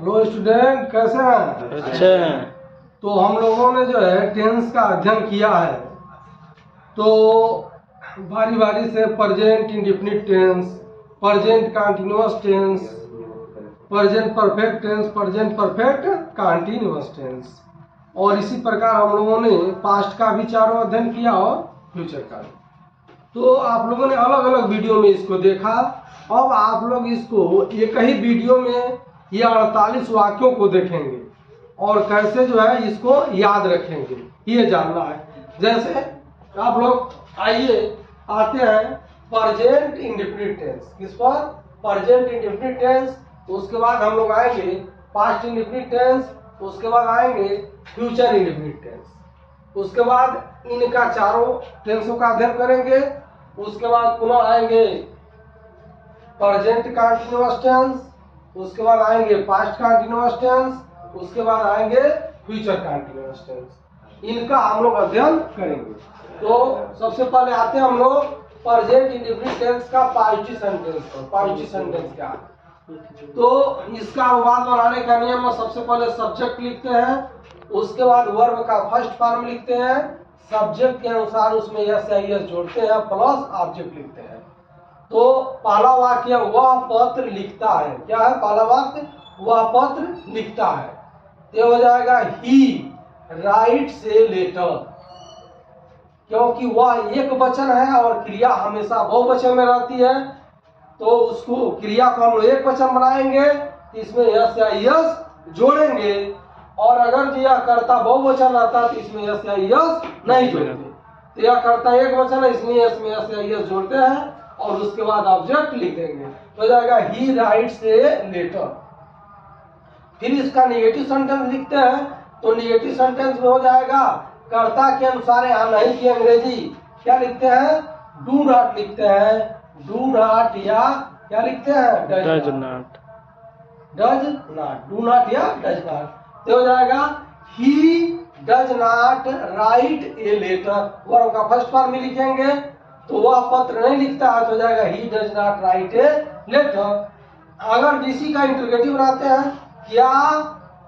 Hello student, कैसे हैं? अच्छे हैं। तो हम लोगों ने जो है टेंस का अध्ययन किया है। तो बारी बारी से present indefinite tense, present continuous tense, present perfect tense, present perfect continuous tense, और इसी प्रकार हम लोगों ने पास्ट का भी चारों अध्ययन किया और फ्यूचर का भी। तो आप लोगों ने अलग अलग वीडियो में इसको देखा। अब आप लोग इसको एक ही वीडियो में ये 48 वाक्यों को देखेंगे और कैसे जो है इसको याद रखेंगे ये जानना है। जैसे आप लोग आइए आते हैं प्रेजेंट इंडेफिनिट टेंस। किस पर? Present indefinite tense. उसके बाद हम लोग आएंगे पास्ट इंडेफिनिट टेंस। उसके बाद आएंगे फ्यूचर इंडेफिनिट टेंस। उसके बाद इनका चारों टेंसों का अध्ययन करेंगे। उसके बाद पुनः आएंगे प्रेजेंट कंटीन्यूअस टेंस। उसके बाद आएंगे पास्ट कंटीन्यूअस टेंस। उसके बाद आएंगे फ्यूचर कंटीन्यूअस टेंस। इनका हम लोग अध्ययन करेंगे। तो सबसे पहले आते हैं हम लोग प्रेजेंट इंडेफिनिट टेंस का पॉजिटिव सेंटेंस पर। पॉजिटिव सेंटेंस क्या है? तो इसका अनुवाद बनाने का नियम में सबसे पहले सब्जेक्ट लिखते हैं। उसके बाद वर्ब का फर्स्ट फॉर्म लिखते हैं। सब्जेक्ट के अनुसार उसमें यस या यस जोड़ते हैं, प्लस ऑब्जेक्ट लिखते हैं। तो पहला वाक्य वह पत्र लिखता है। क्या है पहला वाक्य? वह पत्र लिखता है। तो हो जाएगा ही राइट्स ए लेटर, क्योंकि वह एक वचन है और क्रिया हमेशा बहुवचन में रहती है। तो उसको क्रिया को हम लोग एक वचन बनाएंगे तो इसमें यस या यस जोड़ेंगे, और अगर यह कर्ता बहुवचन रहता तो इसमें यस या यस नहीं जोड़ते। तो यह कर्ता एक वचन है, इसलिए इसमें यस या यस जोड़ते हैं और उसके बाद ऑब्जेक्ट लिख देंगे। हो जाएगा ही राइट्स ए लेटर। फिर इसका नेगेटिव सेंटेंस लिखते हैं। तो नेगेटिव सेंटेंस में हो जाएगा कर्ता के अनुसार यहाँ नहीं की अंग्रेजी क्या लिखते हैं? डू नॉट लिखते हैं। डू नॉट या क्या लिखते हैं? Does not. Does not, do not या डज नॉट। तो हो जाएगा he does not write a letter. Verb का फर्स्ट फॉर्म में लिखेंगे तो वह पत्र नहीं लिखता है, तो हो जाएगा he does not write a letter. अगर डीसी का इंटरोगेटिव बनाते हैं, क्या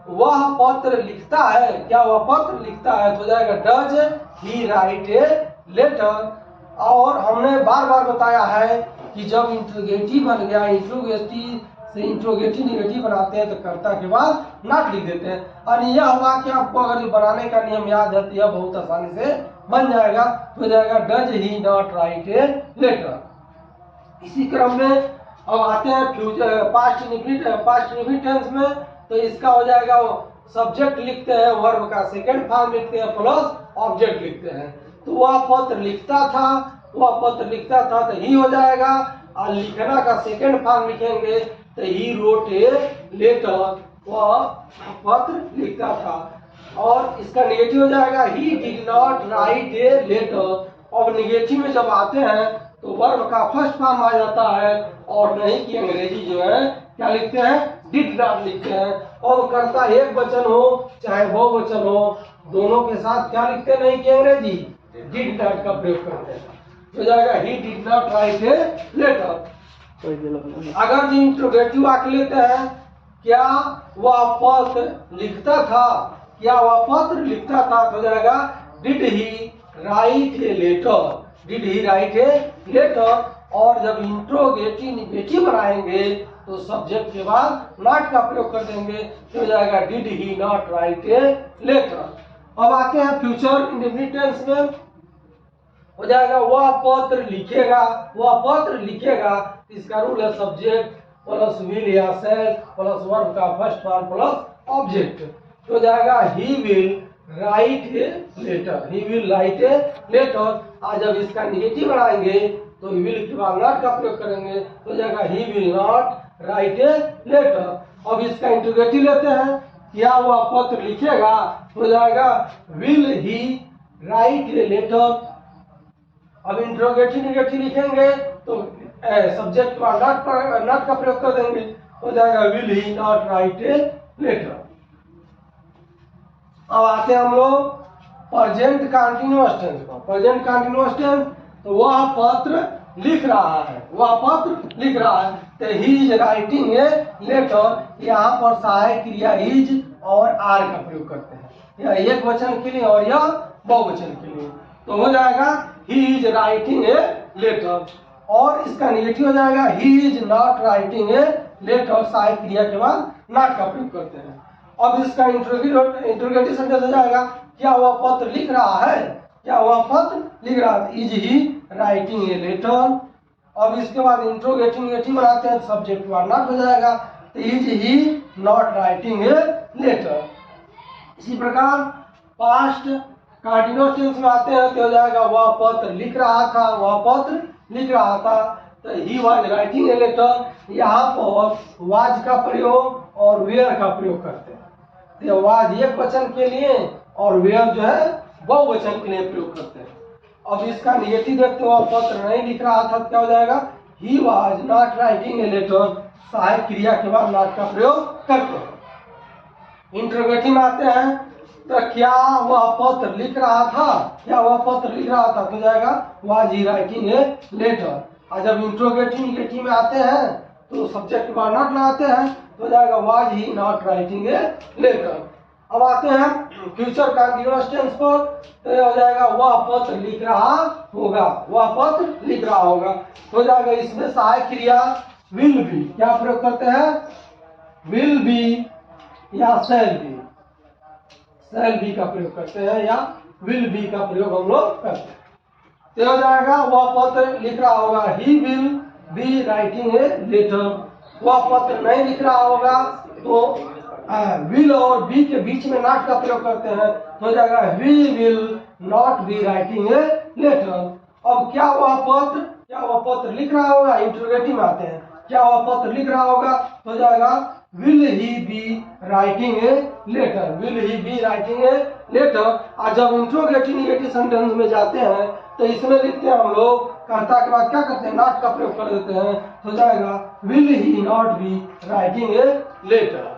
वह पत्र लिखता है? क्या वह पत्र लिखता है? तो हो जाएगा does he write a letter. और हमने बार बार बताया है कि जब इंटरोगेटिव बन गया, इंटरोगेटिव से इंटरोगेटिव नेगेटिव बनाते हैं तो कर्ता के बाद नॉट लिख देते हैं। और यह वाक्य आपको अगर जो बनाने का नियम याद है तो यह बहुत आसानी से बन जाएगा। तो हो जाएगा does he not write a letter. इसी क्रम में अब आते हैं फ्यूचर पास्ट इंडेफिनिट टेंस में। तो इसका हो जाएगा सब्जेक्ट लिखते हैं, वर्ब का सेकंड फॉर्म लिखते हैं, प्लस ऑब्जेक्ट लिखते हैं। तो वह पत्र लिखता था, वह पत्र लिखता था तो ही हो जाएगा, और लिखना का सेकंड फॉर्म लिखेंगे तो ही रोट ए लेटर, वह पत्र लिखता था। और इसका नेगेटिव हो जाएगा he did not write a letter. और नेगेटिव में जब आते हैं तो वर्ब का फर्स्ट फॉर्म आ जाता है और नहीं की अंग्रेजी जो है क्या लिखते हैं? डिड नॉट लिखते हैं। और कर्ता एक वचन हो चाहे बहुवचन हो, दोनों के साथ क्या लिखते हैं? नहीं की अंग्रेजी डिड नॉट का प्रयोग करते हैं। तो जाएगा he did not write a letter. अगर जो इंटरोगेटिव वाक्य लेते हैं, क्या वह पत्र लिखता था? क्या वह पत्र लिखता था? तो जाएगा did he write a letter. Did he write a letter. और जब इंट्रोगेटिव निगेटिव बनाएंगे तो सब्जेक्ट के बाद नॉट का प्रयोग कर देंगे, तो हो जाएगा did he not write a letter. अब आते हैं फ्यूचर इंडेफिनिट टेंस में। हो जाएगा वह पत्र लिखेगा। वह पत्र लिखेगा। इसका रूल है सब्जेक्ट प्लस विल या शैल प्लस वर्ब का फर्स्ट फॉर्म प्लस ऑब्जेक्ट। तो हो जाएगा he will write a letter. He will write a letter. आज जब इसका निगेटिव बनाएंगे तो विल के बाद नॉट का प्रयोग करेंगे, तो हो जाएगा he will not write a letter. अब इसका इंटरोगेटिव लेते हैं, क्या वह पत्र लिखेगा? हो जाएगा will he write a letter. अब इंट्रोगेटिव निगेटिव लिखेंगे तो सब्जेक्ट का नॉट का प्रयोग कर देंगे, हो जाएगा will he not write a letter. अब आते हैं हम लोग प्रेजेंट कंटीन्यूअस टेंस पर। प्रेजेंट कंटीन्यूअस टेंस तो वह पत्र लिख रहा है, वह पत्र लिख रहा है। तो he is writing a letter, यहाँ पर सहायक क्रिया इज और आर का प्रयोग करते हैं, यह एक वचन के लिए और यह बहुवचन के लिए। तो हो जाएगा he is writing a letter, और इसका निगेटिव हो जाएगा he is not writing a letter, सहायक क्रिया के बाद नॉट का प्रयोग करते हैं। अब इसका इंट्रोगेटिव सेंटेंस हो जाएगा, क्या वह पत्र लिख रहा है, क्या वह पत्र लिख रहा है, is he writing a letter. अब इसके बाद इंट्रोगेटिव बनाते हैं, सब्जेक्ट के बाद नॉट हो जाएगा, तो is he not writing a letter. इसी प्रकार पास्ट कंटीन्यूअस टेंस में आते हैं तो हो जाएगा वह पत्र लिख रहा था, वह पत्र लिख रहा था, तो he was writing a letter. यहाँ पर वाज का प्रयोग और वेयर का प्रयोग करते हैं, तो वाज एक वचन के लिए और वेयर जो है बहुवचन के लिए प्रयोग करते हैं। अब इसका निगेटिव देखते हो, पत्र नहीं लिख रहा था, क्या हो जाएगा, he was not writing a letter, सहायक क्रिया के बाद नॉट का प्रयोग करते हैं। इंट्रोगेटिव में आते हैं, तो क्या वह पत्र लिख रहा था, क्या वह पत्र लिख रहा था, तो जाएगा was he writing a letter. और जब इंट्रोगेटिव में आते हैं तो सब्जेक्ट के बाद नॉट लगाते हैं, तो जाएगा was he not writing a letter. अब आते हैं फ्यूचर कंटीन्यूअस टेंस पर, तो यह हो जाएगा वह पत्र लिख रहा होगा, वह पत्र लिख रहा होगा, तो जाएगा इसमें सहायक क्रिया विल बी, क्या प्रयोग करते हैं, विल बी या शैल बी, शैल बी का प्रयोग करते हैं या विल बी का प्रयोग हम लोग करते हैं। तो हो जाएगा वह पत्र लिख रहा होगा, he will be writing a letter. वह पत्र नहीं लिख रहा होगा तो विल और बी के बीच में नॉट का प्रयोग करते हैं, तो हो जाएगा we will not be writing a letter. अब क्या वह पत्र लिख रहा होगा, इंट्रोगेटिव में आते हैं, क्या वह पत्र लिख रहा होगा, तो हो जाएगा will he be writing a letter, will he be writing a letter. और जब इंट्रोगेटिव निगेटिव सेंटेंस में जाते हैं तो इसमें लिखते हैं हम लोग, कर्ता के बाद क्या करते हैं, नॉट का प्रयोग कर देते हैं, तो जाएगा will he not be writing a letter.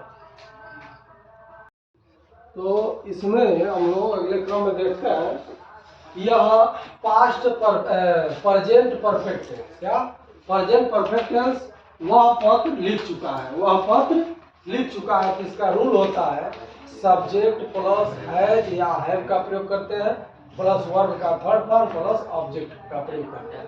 तो इसमें हम लोग अगले क्रम में देखते हैं, यह पास्ट प्रेजेंट परफेक्ट टेंस, क्या प्रेजेंट परफेक्ट टेंस, वह पत्र लिख चुका है, वह पत्र लिख चुका है। किसका रूल होता है, सब्जेक्ट प्लस हैज या हैव का प्रयोग करते हैं, प्लस वर्ब का थर्ड फॉर्म प्लस ऑब्जेक्ट का प्रयोग करते हैं।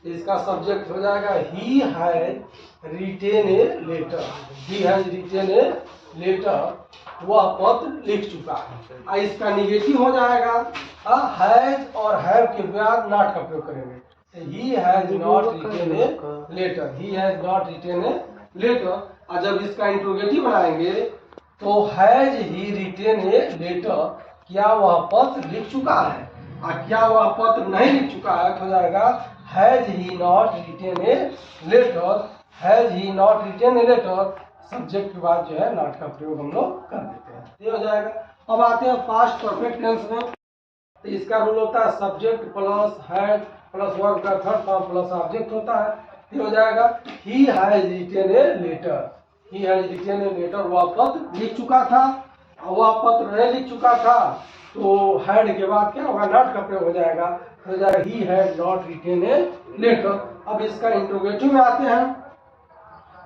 इसका सब्जेक्ट हो जाएगा he has written a letter, he has written a letter, वह पत्र लिख चुका है। इसका निगेटिव हो जाएगा हैज और हैव के बाद नॉट का प्रयोग करेंगे, he has not written a letter, he has not written a letter. और जब इसका इंट्रोगेटिव बनाएंगे तो has he written a letter, क्या वह पत्र लिख चुका है, और क्या वह पत्र नहीं लिख चुका है, तो हो जाएगा has he not written a letter, has he not written a letter, subject के बाद जो है नॉट का प्रयोग हम लोग कर देते हैं, ये हो जाएगा। अब आते हैं पास्ट परफेक्ट टेंस में, तो इसका रूल होता है subject plus had plus verb का थर्ड फॉर्म प्लस ऑब्जेक्ट होता है, ये हो जाएगा he has written a letter, he has written a letter, वह पत्र लिख चुका था, और वह पत्र नहीं लिख चुका था तो हैड के बाद क्या होगा, नॉट का प्रयोग हो जाएगा, तो हो जाएगा he had not written a letter. अब इसका इंट्रोगेटिव में आते हैं,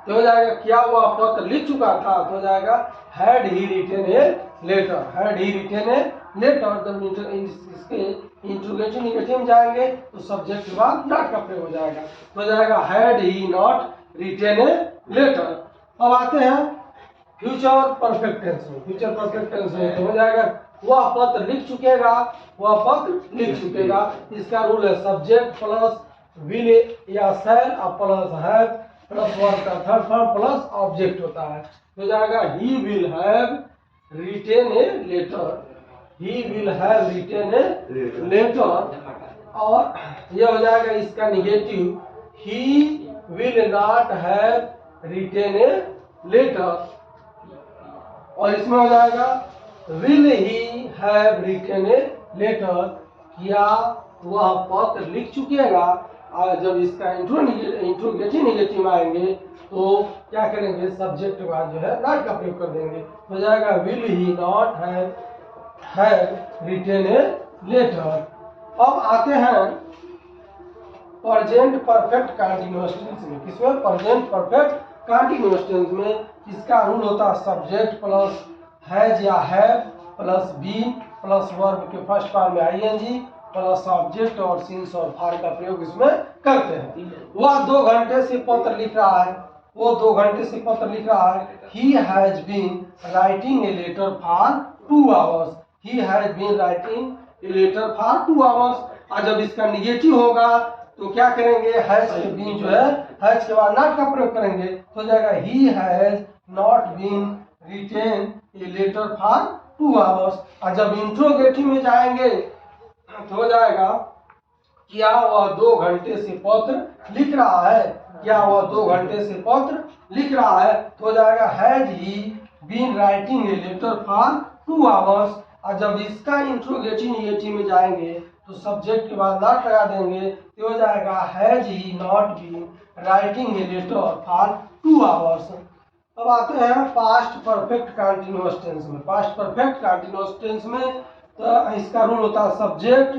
तो हो जाएगा क्या वह पत्र लिख चुका था, तो हो जाएगा had he written a letter, had he written a letter. जब इसके इंट्रोगेटिव निगेटिव में जाएंगे तो सब्जेक्ट के बाद नॉट का प्रयोग हो जाएगा, तो हो जाएगा had he not written a letter. अब आते हैं फ्यूचर परफेक्ट टेंस में, फ्यूचर परफेक्ट टेंस में तो हो जाएगा वह पत्र लिख चुकेगा, वह पत्र लिख चुकेगा। इसका रूल है सब्जेक्ट प्लस विल या शैल और प्लस हैव प्लस वर्ब का थर्ड फॉर्म प्लस ऑब्जेक्ट होता है, तो जाएगा he will have written a letter, he will have written a letter. और यह हो जाएगा इसका negative, he will not have written a letter, और इसमें हो जाएगा will he have written a letter, क्या वह पत्र लिख चुकेगा। और जब इसका इंट्रोगेटिव निगेटिव आएंगे तो क्या करेंगे, सब्जेक्ट के बाद जो है नॉट का प्रयोग कर देंगे, हो जाएगा will he not have written a letter. अब आते हैं प्रेजेंट परफेक्ट कंटीन्यूअस टेंस में। किसमें? प्रेजेंट परफेक्ट कंटीन्यूअस टेंस में। इसका रूल होता है सब्जेक्ट प्लस हैज या have plus been plus verb के फर्स्ट फॉर्म में आईएनजी प्लस ऑब्जेक्ट और सिंस और फॉर का प्रयोग इसमें करते हैं। वह 2 घंटे से पत्र लिख रहा है, वो 2 घंटे से पत्र लिख रहा है। He has been writing a letter for 2 hours. He has been writing a letter for 2 hours. और जब इसका निगेटिव होगा तो क्या करेंगे? हैज के बीन जो है, हैज के बाद नॉट का प्रयोग करेंगे तो हो जाएगा he has not been written a letter for 2 hours. और जब इंट्रोगेटिव में जाएंगे तो हो जाएगा क्या वह 2 घंटे से पत्र लिख रहा है? क्या वह 2 घंटे से पत्र लिख रहा है? तो हो जाएगा has he been writing a letter for 2 hours. और जब इसका इंट्रोगेटिव निगेटिव में जाएंगे तो सब्जेक्ट के बाद नॉट लगा देंगे तो हो जाएगा has he not been writing a letter for 2 hours. अब आते हैं पास्ट परफेक्ट कंटीन्यूअस टेंस में। पास्ट परफेक्ट कंटीन्यूअस टेंस में तो इसका रूल होता है सब्जेक्ट,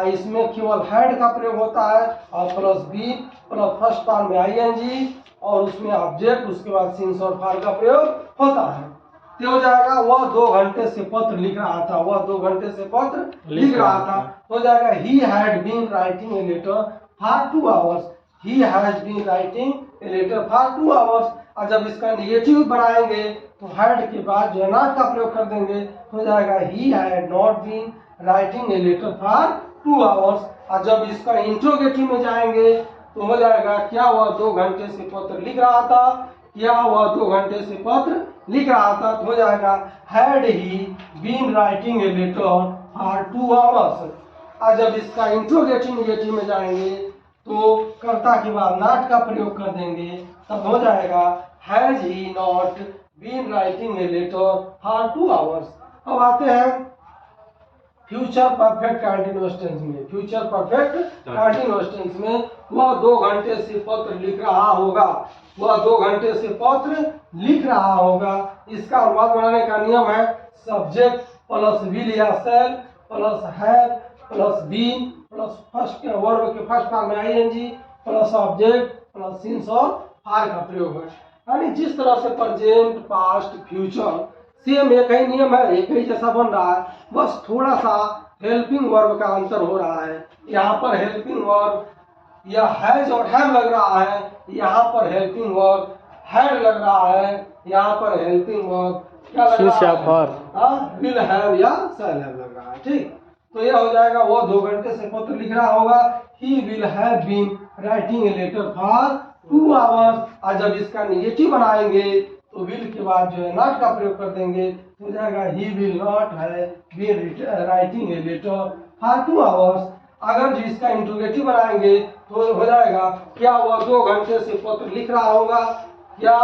इसमें केवल हैड का प्रयोग होता है और plus be plus first form में आईएनजी और उसमें ऑब्जेक्ट, उसके बाद सिंस और फॉर का प्रयोग होता है। तो हो जाएगा वह 2 घंटे से पत्र लिख रहा था। वह 2 घंटे से पत्र लिख रहा था। हो जाएगा he had been writing a letter for 2 hours. He has been writing a letter for 2 hours. और जब इसका निगेटिव बनाएंगे तो हैड के बाद जो है नॉट का प्रयोग कर देंगे तो हो जाएगा he had not been writing a letter for 2 hours. और जब इसका इंट्रोगेटिव में जाएंगे तो हो जाएगा क्या वह 2 घंटे से पत्र लिख रहा था? क्या वह 2 घंटे से पत्र लिख रहा था? तो हो जाएगा had he been writing a letter for 2 hours. और जब इसका इंट्रोगेटिव निगेटिव में जाएंगे तो कर्ता के बाद नॉट का प्रयोग कर देंगे तब हो जाएगा has he not been writing a letter for 2 hours. अब आते हैं फ्यूचर परफेक्ट कंटीन्यूअस टेंस में। फ्यूचर परफेक्ट कंटीन्यूअस टेंस में वह 2 घंटे से पत्र लिख रहा होगा। वह 2 घंटे से पत्र लिख रहा होगा। इसका अनुवाद बनाने का नियम है सब्जेक्ट प्लस विल या shall plus have plus been plus first verb के फर्स्ट फॉर्म में I N G plus object plus since और फॉर का प्रयोग है। यानी जिस तरह से प्रेजेंट पास्ट फ्यूचर सेम एक ही नियम है, एक ही जैसा बन रहा है, बस थोड़ा सा हेल्पिंग वर्ब का अंतर हो रहा है। यहाँ पर हेल्पिंग वर्ब या हैज और हैव लग रहा है, यहाँ पर हेल्पिंग वर्ब हैड लग रहा है, यहाँ पर हेल्पिंग वर्ब क्या लग रहा है? विल हैव या शैल हैव लग रहा है। ठीक, तो यह हो जाएगा वो 2 घंटे से पत्र लिख रहा होगा। He will have been writing a letter for 2 hours. और जब इसका निगेटिव बनाएंगे तो विल के बाद जो है नॉट का प्रयोग कर देंगे तो हो जाएगा he will not have been writing a letter for 2 hours. अगर जो इसका इंट्रोगेटिव बनाएंगे तो हो जाएगा क्या वह 2 घंटे से पत्र लिख रहा होगा? क्या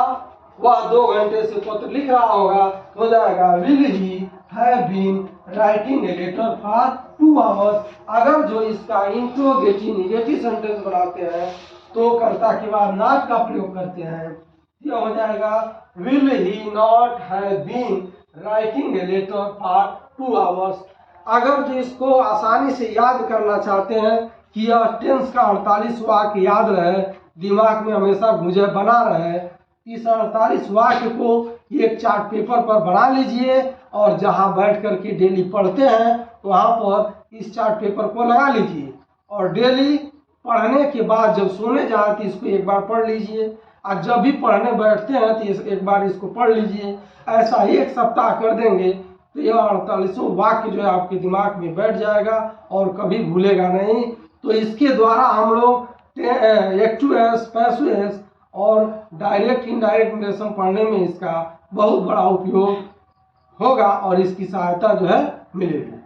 वह 2 घंटे से पत्र लिख रहा होगा? हो जाएगा will he have been writing a letter for 2 hours. अगर जो इसका इंट्रोगेटिव निगेटिव सेंटेंस बनाते हैं तो कर्ता के बाद नॉट का प्रयोग करते हैं। यह हो जाएगा will he not have been writing a letter for 2 hours. अगर जो इसको आसानी से याद करना चाहते हैं कि यह टेंस का 48 वाक्य याद रहे, दिमाग में हमेशा गुजर बना रहे, इस 48 वाक्य को एक चार्ट पेपर पर बना लीजिए और जहां बैठ करके डेली पढ़ते हैं वहां पर इस चार्ट पेपर को लगा लीजिए और डेली पढ़ने के बाद जब सोने जाए तो इसको एक बार पढ़ लीजिए और जब भी पढ़ने बैठते हैं तो एक बार इसको पढ़ लीजिए। ऐसा 1 सप्ताह कर देंगे तो यह 48 वाक्य जो है आपके दिमाग में बैठ जाएगा और कभी भूलेगा नहीं। तो इसके द्वारा हम लोग एक्टिव पैसिव और डायरेक्ट इनडायरेक्ट नरेशन पढ़ने में इसका बहुत बड़ा उपयोग होगा और इसकी सहायता जो है मिलेगी।